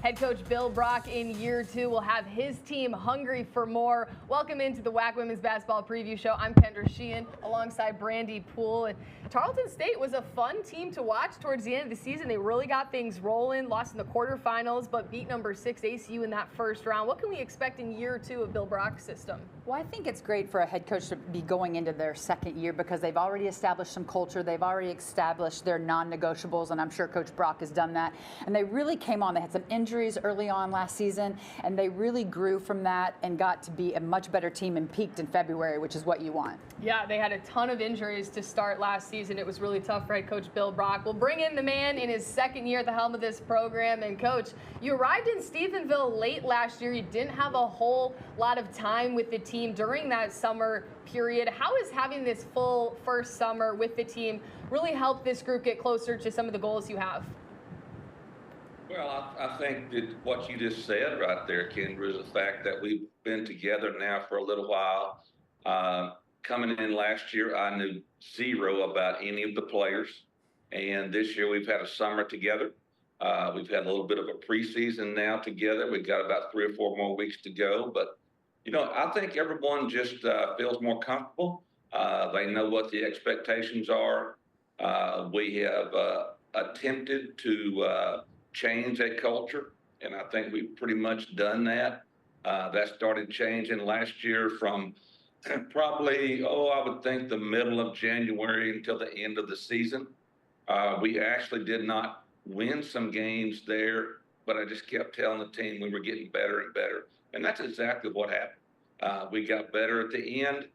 Head coach Bill Brock in year 2 will have his team hungry for more. Welcome into the WAC Women's Basketball Preview Show. I'm Kendra Sheehan alongside Brandy Poole. And Tarleton State was a fun team to watch towards the end of the season. They really got things rolling, lost in the quarterfinals, but beat number 6 ACU in that first round. What can we expect in year 2 of Bill Brock's system? Well, I think it's great for a head coach to be going into their second year because they've already established some culture. They've already established their non-negotiables, and I'm sure Coach Brock has done that. And they really came on. They had some injuries early on last season, and they really grew from that and got to be a much better team and peaked in February, which is what you want. Yeah, they had a ton of injuries to start last season. It was really tough for head coach Bill Brock. We'll bring in the man in his second year at the helm of this program. And Coach, you arrived in Stephenville late last year. You didn't have a whole lot of time with the team during that summer period. How has having this full first summer with the team really helped this group get closer to some of the goals you have? Well, I think that what you just said right there, Kendra, is the fact that we've been together now for a little while. Coming in last year, I knew zero about any of the players. And this year we've had a summer together. We've had a little bit of a preseason now together. We've got about 3 or 4 more weeks to go. But, you know, I think everyone just feels more comfortable. They know what the expectations are. We have attempted to change a culture, and I think we've pretty much done that. That started changing last year from probably, I would think the middle of January until the end of the season. We actually did not win some games there, but I just kept telling the team we were getting better and better. And that's exactly what happened. We got better at the end.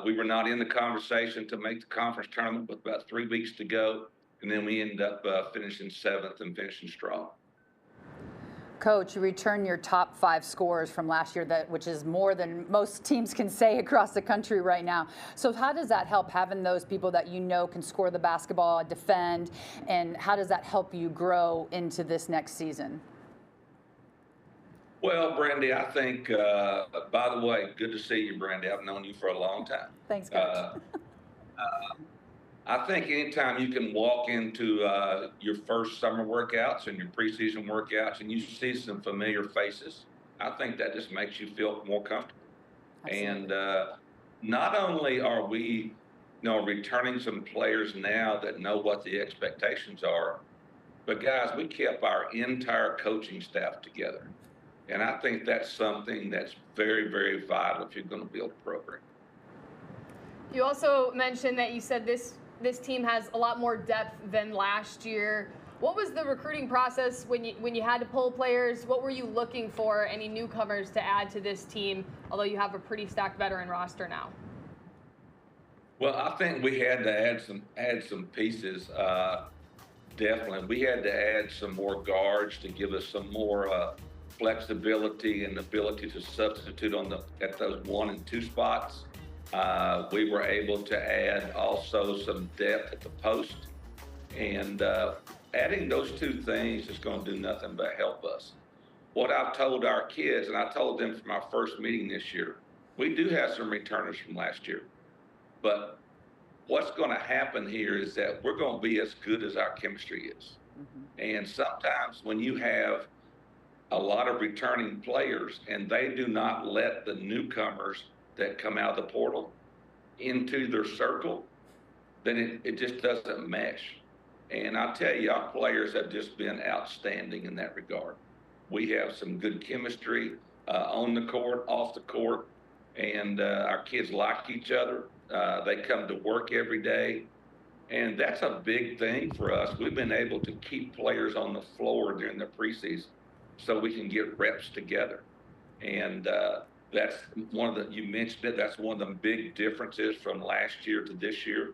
We were not in the conversation to make the conference tournament with about 3 weeks to go. And then we ended up finishing 7th and finishing strong. Coach, you return your top 5 scorers from last year, which is more than most teams can say across the country right now. So how does that help, having those people that you know can score the basketball, defend, and how does that help you grow into this next season? Well, Brandy, I think, by the way, good to see you, Brandy. I've known you for a long time. Thanks, Coach. I think anytime you can walk into your first summer workouts and your preseason workouts and you see some familiar faces, I think that just makes you feel more comfortable. Absolutely. And not only are we, returning some players now that know what the expectations are, but guys, we kept our entire coaching staff together. And I think that's something that's very, very vital if you're going to build a program. You also mentioned that you said this team has a lot more depth than last year. What was the recruiting process when you had to pull players? What were you looking for? Any newcomers to add to this team, although you have a pretty stacked veteran roster now? Well, I think we had to add some pieces. Definitely, we had to add some more guards to give us some more flexibility and ability to substitute at those 1 and 2 spots. We were able to add also some depth at the post, and adding those 2 things is going to do nothing but help us. What I've told our kids, and I told them from our first meeting this year, we do have some returners from last year, but what's going to happen here is that we're going to be as good as our chemistry is. Mm-hmm. And sometimes when you have a lot of returning players and they do not let the newcomers that come out of the portal into their circle, then it just doesn't mesh. And I tell you, our players have just been outstanding in that regard. We have some good chemistry on the court, off the court, and our kids like each other. They come to work every day, and that's a big thing for us. We've been able to keep players on the floor during the preseason so we can get reps together. And that's one of the, you mentioned it, that's one of the big differences from last year to this year.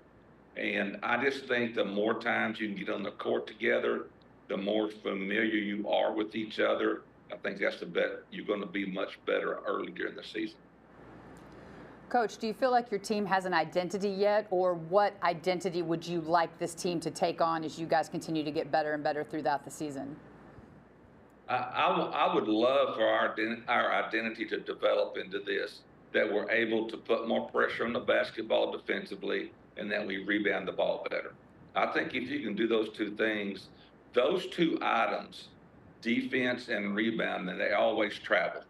And I just think the more times you can get on the court together, the more familiar you are with each other. I think that's the bet. You're going to be much better early during the season. Coach, do you feel like your team has an identity yet, or what identity would you like this team to take on as you guys continue to get better and better throughout the season? I would love for our identity to develop into this, that we're able to put more pressure on the basketball defensively and that we rebound the ball better. I think if you can do those 2 things, those 2 items defense and rebound, and they always travel.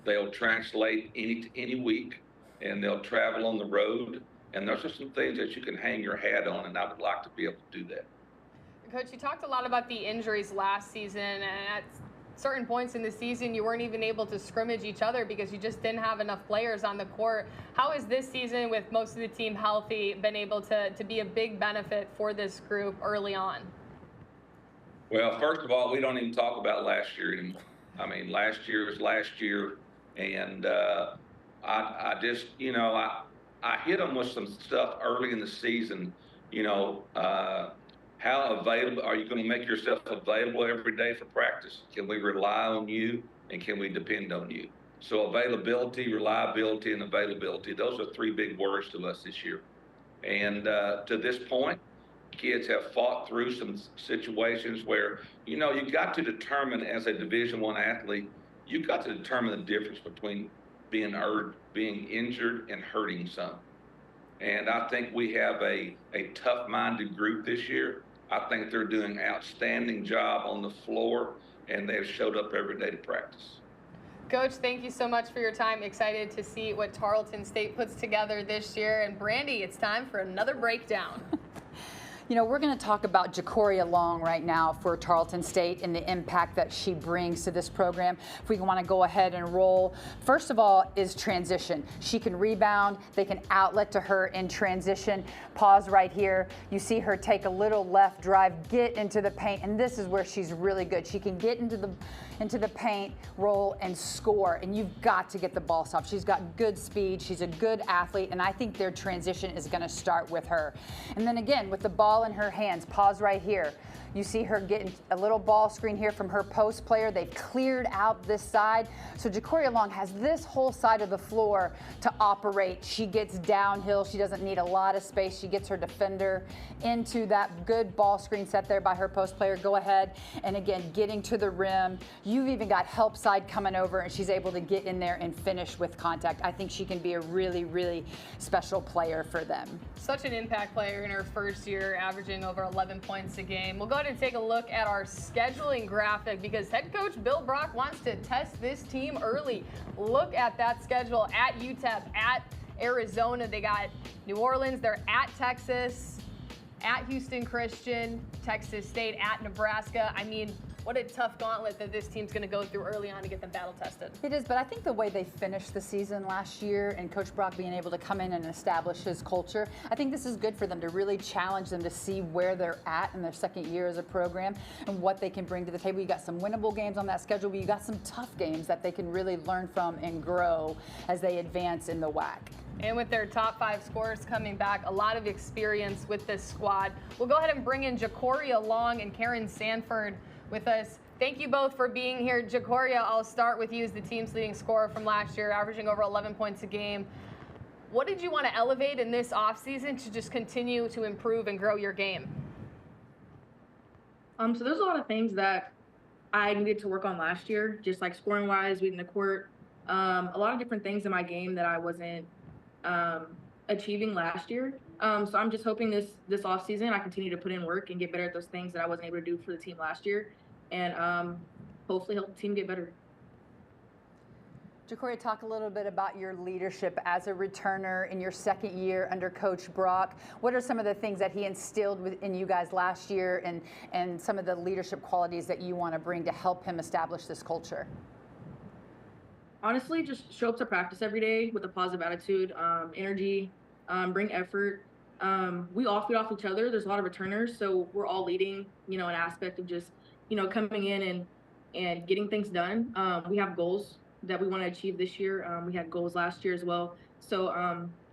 They'll translate any week, and they'll travel on the road. And those are some things that you can hang your hat on, and I would like to be able to do that. Coach, you talked a lot about the injuries last season, and at certain points in the season, you weren't even able to scrimmage each other because you just didn't have enough players on the court. How has this season, with most of the team healthy, been able to be a big benefit for this group early on? Well, first of all, we don't even talk about last year anymore. I mean, last year was last year, and I just, I hit them with some stuff early in the season. How available are you going to make yourself available every day for practice? Can we rely on you, and can we depend on you? So availability, reliability, and availability, those are three big words to us this year. And to this point, kids have fought through some situations where, you've got to determine, as a Division I athlete, you've got to determine the difference between being injured and hurting some. And I think we have a tough-minded group this year. I think they're doing an outstanding job on the floor, and they've showed up every day to practice. Coach, thank you so much for your time. Excited to see what Tarleton State puts together this year. And Brandy, it's time for another breakdown. We're going to talk about Jacoria Long right now for Tarleton State and the impact that she brings to this program. If we want to go ahead and roll, first of all is transition. She can rebound. They can outlet to her in transition. Pause right here. You see her take a little left drive, get into the paint, and this is where she's really good. She can get into the paint, roll, and score, and you've got to get the ball stopped. She's got good speed. She's a good athlete, and I think their transition is going to start with her. And then again, with the ball in her hands, pause right here. You see her getting a little ball screen here from her post player. They've cleared out this side. So Jacoria Long has this whole side of the floor to operate. She gets downhill. She doesn't need a lot of space. She gets her defender into that good ball screen set there by her post player. Go ahead. And again, getting to the rim. You've even got help side coming over, and she's able to get in there and finish with contact. I think she can be a really, really special player for them. Such an impact player in her first year, averaging over 11 points a game. We'll go ahead and take a look at our scheduling graphic because head coach Bill Brock wants to test this team early. Look at that schedule: at UTEP, at Arizona. They got New Orleans. They're at Texas, at Houston Christian, Texas State, at Nebraska. I mean, what a tough gauntlet that this team's going to go through early on to get them battle tested. It is, but I think the way they finished the season last year and Coach Brock being able to come in and establish his culture, I think this is good for them to really challenge them to see where they're at in their second year as a program and what they can bring to the table. You got some winnable games on that schedule, but you got some tough games that they can really learn from and grow as they advance in the WAC. And with their top 5 scorers coming back, a lot of experience with this squad. We'll go ahead and bring in Jacoria Long and Karen Sanford with us. Thank you both for being here. Jacoria, I'll start with you as the team's leading scorer from last year, averaging over 11 points a game. What did you want to elevate in this offseason to just continue to improve and grow your game? So there's a lot of things that I needed to work on last year, just like scoring-wise, reading the court. A lot of different things in my game that I wasn't achieving last year. So I'm just hoping this offseason I continue to put in work and get better at those things that I wasn't able to do for the team last year, and hopefully help the team get better. Jacoria, talk a little bit about your leadership as a returner in your second year under Coach Brock. What are some of the things that he instilled in you guys last year, and some of the leadership qualities that you want to bring to help him establish this culture? Honestly, just show up to practice every day with a positive attitude, energy, bring effort. We all feed off each other. There's a lot of returners, so we're all leading, an aspect of just, coming in and getting things done. We have goals that we want to achieve this year. We had goals last year as well. So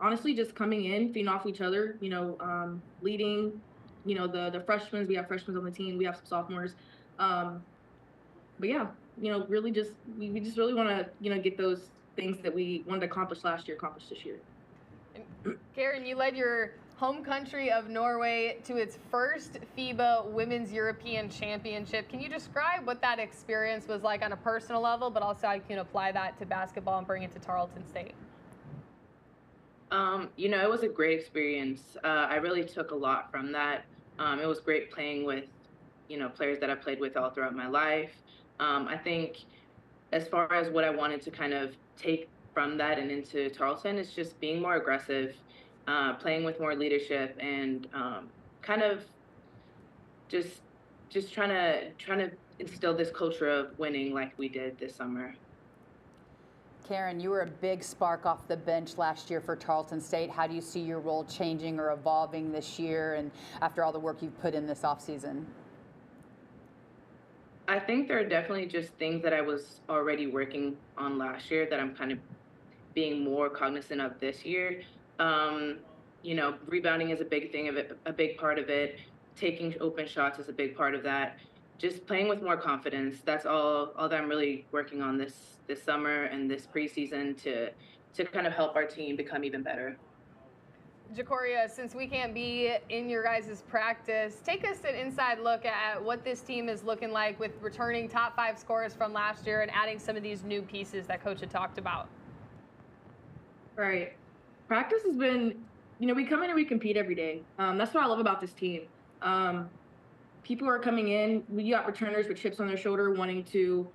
honestly, just coming in, feeding off each other, leading, the freshmen. We have freshmen on the team. We have some sophomores. But yeah, really just we just really want to, get those things that we wanted to accomplish last year accomplished this year. And Karen, you led your home country of Norway to its first FIBA Women's European Championship. Can you describe what that experience was like on a personal level, but also how you can apply that to basketball and bring it to Tarleton State? It was a great experience. I really took a lot from that. It was great playing with, players that I played with all throughout my life. I think as far as what I wanted to kind of take from that and into Tarleton is just being more aggressive, playing with more leadership, and kind of just trying to instill this culture of winning like we did this summer. Karen, you were a big spark off the bench last year for Tarleton State. How do you see your role changing or evolving this year and after all the work you've put in this offseason? I think there are definitely just things that I was already working on last year that I'm kind of being more cognizant of this year. Rebounding is a big thing of it, a big part of it. Taking open shots is a big part of that. Just playing with more confidence. That's all that I'm really working on this summer and this preseason to kind of help our team become even better. Jacoria, since we can't be in your guys' practice, take us an inside look at what this team is looking like with returning top 5 scorers from last year and adding some of these new pieces that Coach had talked about. Right. Practice has been, we come in and we compete every day. That's what I love about this team. People are coming in. We got returners with chips on their shoulder wanting to,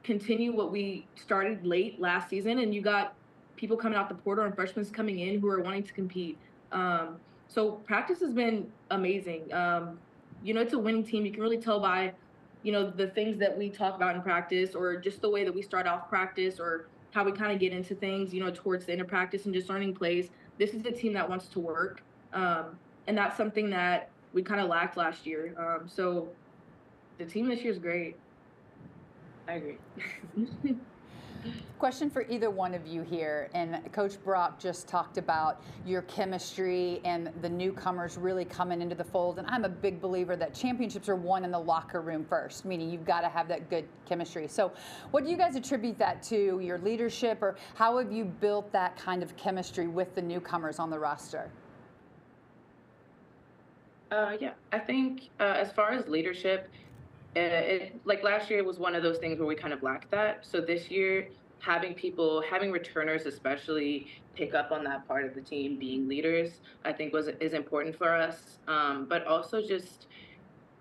continue what we started late last season. And you got people coming out the portal and freshmen coming in who are wanting to compete. So practice has been amazing. It's a winning team. You can really tell by, the things that we talk about in practice or just the way that we start off practice or how we kind of get into things, towards the end of practice and just learning plays. This is a team that wants to work. And that's something that we kind of lacked last year. So the team this year is great. I agree. Question for either one of you here, and Coach Brock just talked about your chemistry and the newcomers really coming into the fold, and I'm a big believer that championships are won in the locker room first, meaning you've got to have that good chemistry. So what do you guys attribute that to, your leadership, or how have you built that kind of chemistry with the newcomers on the roster? I think as far as leadership, like last year, it was one of those things where we kind of lacked that. So this year, having returners especially pick up on that part of the team, being leaders, I think is important for us. But also just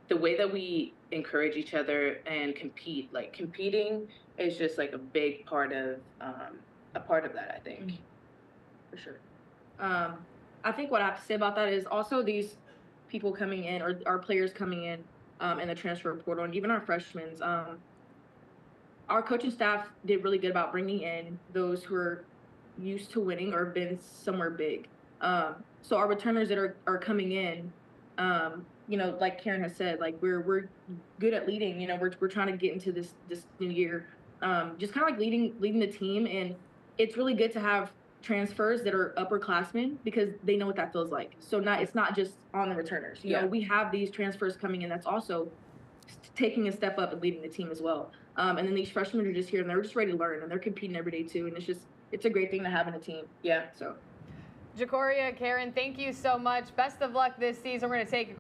the way that we encourage each other and compete. Like competing is just like a big part of that, I think. For sure. I think what I have to say about that is also these people coming in or our players coming in the transfer portal and even our freshmen. Our coaching staff did really good about bringing in those who are used to winning or been somewhere big. So our returners that are coming in, like Karen has said, like we're good at leading. We're trying to get into this new year, just kind of like leading the team, and it's really good to have transfers that are upperclassmen because they know what that feels like. So it's not just on the returners. We have these transfers coming in that's also taking a step up and leading the team as well. And then these freshmen are just here and they're just ready to learn and they're competing every day too. And it's a great thing to have in a team. Yeah. So Jacoria, Karen, thank you so much. Best of luck this season. We're going to take